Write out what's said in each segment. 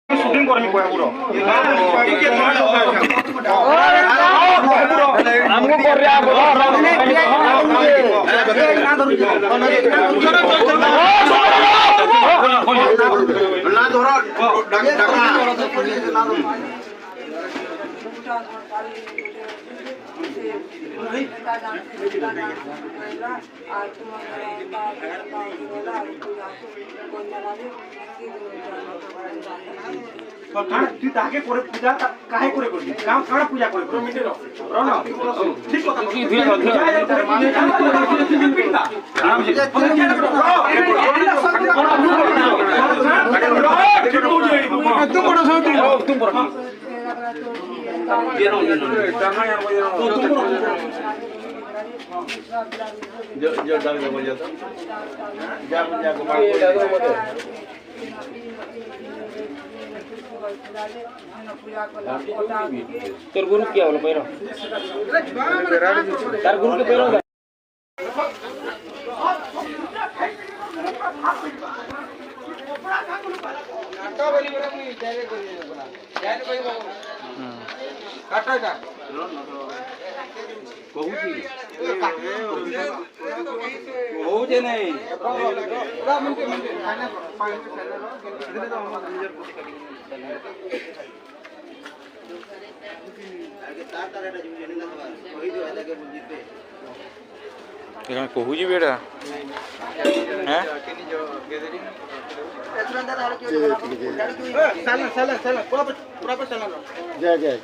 shooting করমি কয় পুরো আমগো করে আগো না ধরো ঢাকা তুই তাকে করে পূজা কাহে করে করবি কাম কারা পূজা করে করবি ঠিক কথা কি ধীরে তোর গুরু কি হলো পেরো তার গুরু কে পেরো কাটা বলি বড় মুই যাইরে করি না যাইরে কই বাবু কাটা এটা কহুছি কহুছে নাই পুরা মিনিট ফাইনাল দিলে তো আমরা নিজের পোস্ট করি আগে তার এটা জমি জানি না কই দিও আগে বুঝিতে এখানে কহুজি বেড়া হ্যাঁ কেনি जो गैदरिंग चला पूरा पे चला जय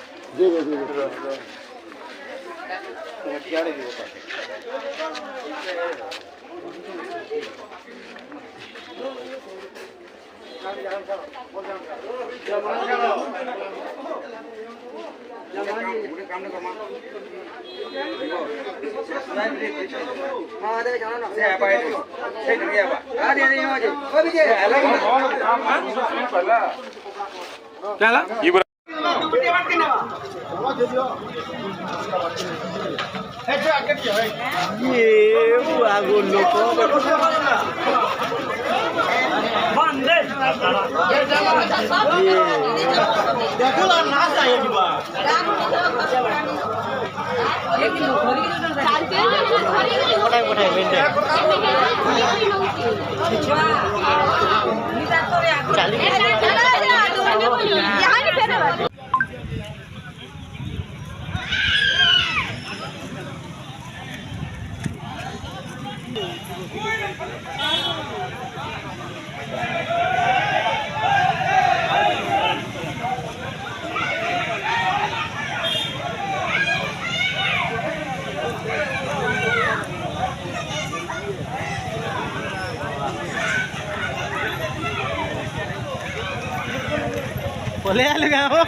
बोले आले का हो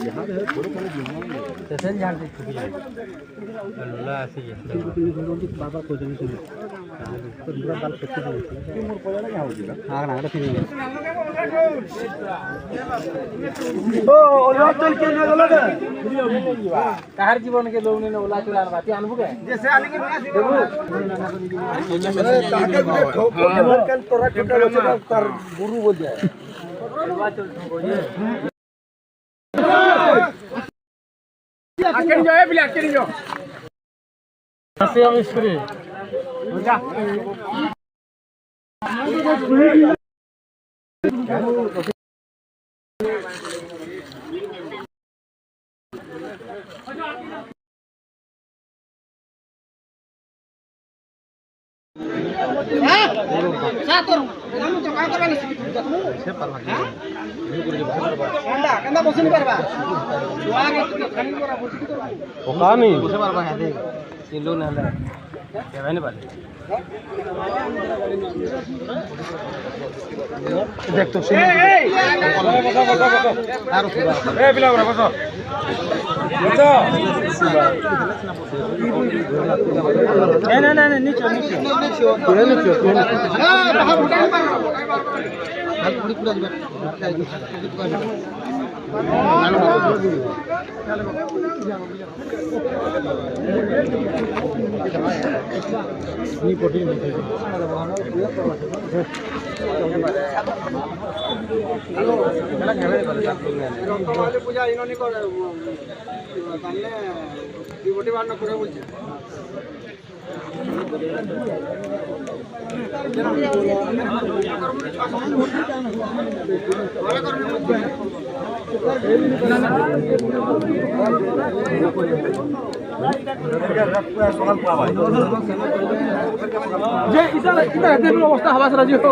यहाँ पे थोड़ा थोड़ा स्टेशन जान से छुपी है अल्लाह ऐसे ही बाबा को जल्दी सुनो तो पूरा बाल कच्चे हो गए मोर पड़ा ना हो गया हां ना फिर ओ ओला चल के ले गलो के काहर जीवन के लोग ने ओला चलान बाती अनुभव है जैसे आने के देखो ताके ठोको कल तोरा छोटा बच्चा कर गुरु बोल जाए ओला चल ठोको ये आके जो है बिले आके जो से हम स्प्रे हो जा सातोर हम तो का करबा से परवा हे गुरु जी परवा अंडा कंदा बसनी परवा आगे तो खाली करा बुटी करबा ओका नहीं बसे परवा है दे तीन लोग ना अंदर केवे नहीं पाले देख तो सुन ए बिला बरा बसो नहीं नीचे पूरा পূজা ইনি করে তাহলে ডিভোটি বান্ন করে বলছে যে এটা অবস্থা হওয়া রাজি হতো